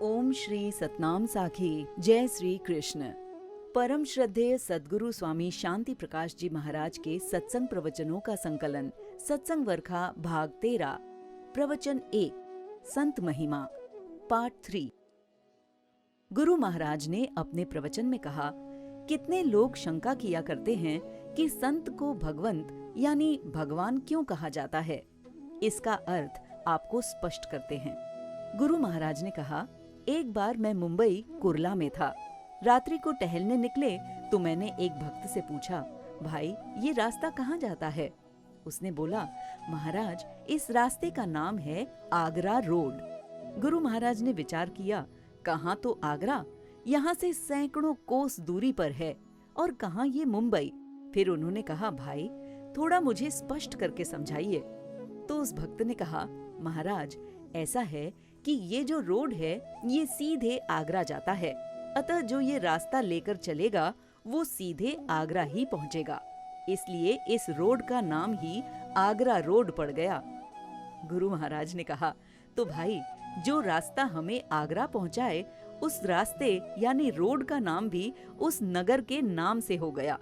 ओम श्री सतनाम साखी। जय श्री कृष्ण। परम श्रद्धेय सद्गुरु स्वामी शांति प्रकाश जी महाराज के सत्संग प्रवचनों का संकलन सत्संग वर्खा भाग 13 प्रवचन 1 संत महिमा पार्ट 3। गुरु महाराज ने अपने प्रवचन में कहा, कितने लोग शंका किया करते हैं कि संत को भगवंत यानी भगवान क्यों कहा जाता है। इसका अर्थ आपको स्पष्ट करते हैं। गुरु महाराज ने कहा, एक बार मैं मुंबई कुर्ला में था। रात्रि को टहलने निकले तो मैंने एक भक्त से पूछा, भाई ये रास्ता कहाँ जाता है? उसने बोला, महाराज इस रास्ते का नाम है आगरा रोड। गुरु महाराज ने विचार किया, कहाँ तो आगरा, यहाँ से सैकड़ों कोस दूरी पर है, और कहाँ ये मुंबई। फिर उन्होंने कहा, भाई थोड़ा मुझे स्पष्ट करके समझाइए। तो उस भक्त ने कहा, महाराज ऐसा है कि ये जो रोड है ये सीधे आगरा जाता है, अतः जो ये रास्ता लेकर चलेगा वो सीधे आगरा ही पहुंचेगा, इसलिए इस रोड का नाम ही आगरा रोड पड़ गया। गुरु महाराज ने कहा, तो भाई जो रास्ता हमें आगरा पहुंचाए उस रास्ते यानी रोड का नाम भी उस नगर के नाम से हो गया।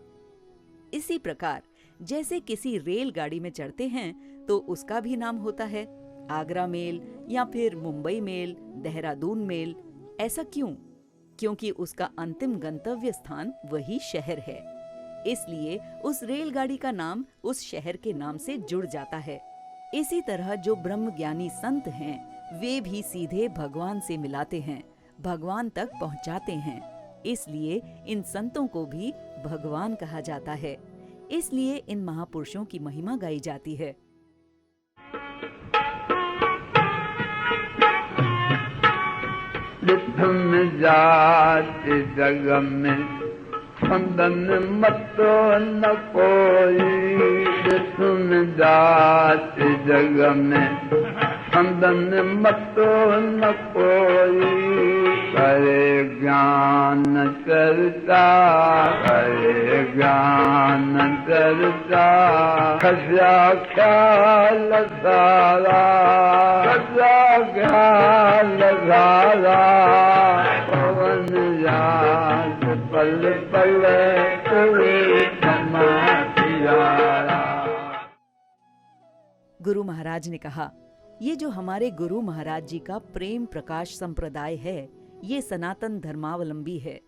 इसी प्रकार जैसे किसी रेलगाड़ी में चढ़ते हैं तो उसका भी नाम होता है, आगरा मेल या फिर मुंबई मेल, देहरादून मेल। ऐसा क्यों? क्योंकि उसका अंतिम गंतव्य स्थान वही शहर है, इसलिए उस रेलगाड़ी का नाम उस शहर के नाम से जुड़ जाता है। इसी तरह जो ब्रह्मज्ञानी संत हैं वे भी सीधे भगवान से मिलाते हैं, भगवान तक पहुंचाते हैं, इसलिए इन संतों को भी भगवान कहा जाता है। इसलिए इन महापुरुषों की महिमा गाई जाती है। विथम जाति जग में फंदन मतो न कोई। विथम जाति जग में फंदन मतो न कोई। करे ज्ञान चर्चा, करे ज्ञान चर्चा। खजा ख्याल सारा, खजा ख्याल सारा। पवन याद पल पल तुझे समाधियारा। गुरु महाराज ने कहा, ये जो हमारे गुरु महाराज जी का प्रेम प्रकाश संप्रदाय है ये सनातन धर्मावलंबी है,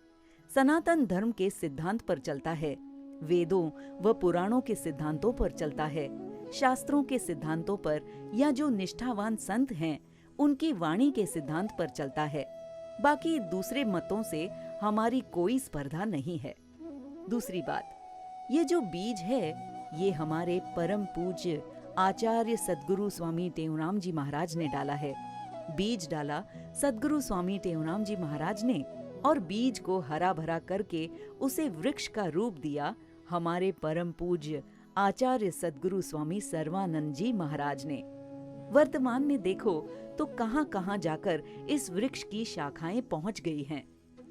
सनातन धर्म के सिद्धांत पर चलता है, वेदों व पुराणों के सिद्धांतों पर चलता है, शास्त्रों के सिद्धांतों पर या जो निष्ठावान संत हैं उनकी वाणी के सिद्धांत पर चलता है। बाकी दूसरे मतों से हमारी कोई स्पर्धा नहीं है। दूसरी बात, ये जो बीज है ये हमारे परम पूज्य आचार्य सद्गुरु स्वामी टेऊराम जी महाराज ने डाला है। बीज डाला सद्गुरु स्वामी टेऊराम जी महाराज ने, और बीज को हरा भरा करके उसे वृक्ष का रूप दिया हमारे परम पूज्य आचार्य सद्गुरु स्वामी सर्वानंद जी महाराज ने। वर्तमान में देखो तो कहां कहां जाकर इस वृक्ष की शाखाएं पहुंच गई हैं,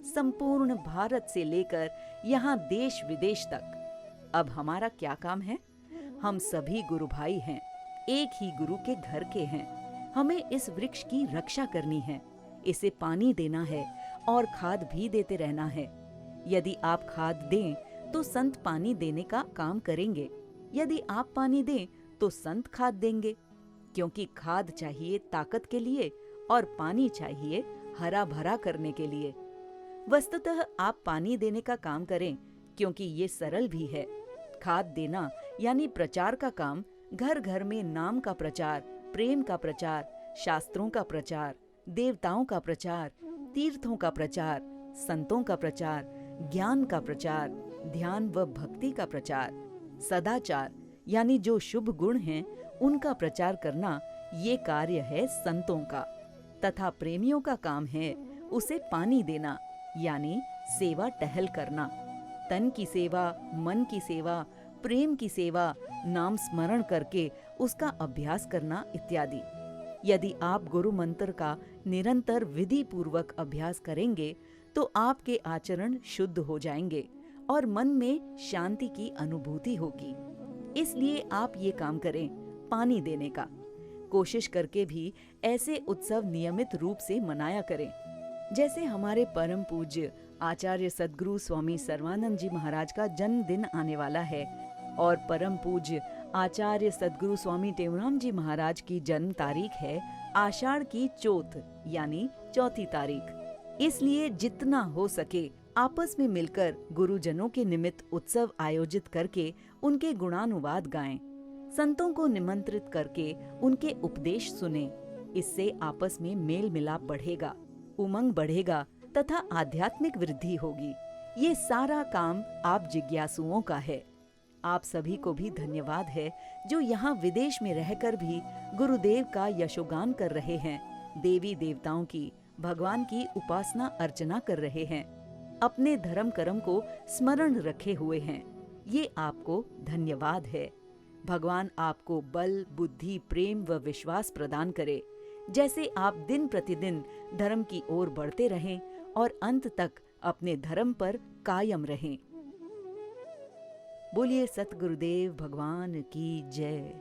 संपूर्ण भारत से लेकर यहाँ देश विदेश तक। अब हमारा क्या काम है? हम सभी गुरु भाई हैं, एक ही गुरु के घर के हैं। हमें इस वृक्ष की रक्षा करनी है, इसे पानी देना है और खाद भी देते रहना है। यदि आप खाद दें तो संत पानी देने का काम करेंगे, यदि आप पानी दें तो संत खाद देंगे, क्योंकि खाद चाहिए ताकत के लिए और पानी चाहिए हरा भरा करने के लिए। वस्तुतः आप पानी देने का काम करें, क्योंकि ये सरल भी है। खाद देना यानी प्रचार का काम घर घर में नाम का प्रचार, प्रेम का प्रचार, शास्त्रों का प्रचार, देवताओं का प्रचार, तीर्थों का प्रचार, संतों का प्रचार, ज्ञान का प्रचार, ध्यान व भक्ति का प्रचार, सदाचार यानी जो शुभ गुण हैं उनका प्रचार करना, ये कार्य है संतों का। तथा प्रेमियों का काम है उसे पानी देना यानी सेवा टहल करना। तन की सेवा, मन की सेवा, प्रेम की सेवा, नाम स्मरण करके उसका अभ्यास करना इत्यादि। यदि आप गुरु मंत्र का निरंतर विधि पूर्वक अभ्यास करेंगे तो आपके आचरण शुद्ध हो जाएंगे और मन में शांति की अनुभूति होगी। इसलिए आप ये काम करें, पानी देने का। कोशिश करके भी ऐसे उत्सव नियमित रूप से मनाया करें। जैसे हमारे परम पूज्य आचार्य सद्गुरु स्वामी सर्वानंद जी महाराज का जन्मदिन आने वाला है और परम पूज्य आचार्य सद्गुरु स्वामी टेवराम जी महाराज की जन्म तारीख है आषाढ़ की चौथ यानी चौथी तारीख। इसलिए जितना हो सके आपस में मिलकर गुरुजनों के निमित्त उत्सव आयोजित करके उनके गुणानुवाद गाएं, संतों को निमंत्रित करके उनके उपदेश सुने। इससे आपस में मेल मिलाप बढ़ेगा, उमंग बढ़ेगा तथा आध्यात्मिक वृद्धि होगी। ये सारा काम आप जिज्ञासुओं का है। आप सभी को भी धन्यवाद है जो यहाँ विदेश में रहकर भी गुरुदेव का यशोगान कर रहे हैं, देवी देवताओं की, भगवान की उपासना अर्चना कर रहे हैं, अपने धर्म कर्म को स्मरण रखे हुए हैं। ये आपको धन्यवाद है। भगवान आपको बल, बुद्धि, प्रेम व विश्वास प्रदान करे, जैसे आप दिन प्रतिदिन धर्म की ओर बढ़ते रहें और अंत तक अपने धर्म पर कायम रहें। बोलिए सतगुरुदेव भगवान की जय।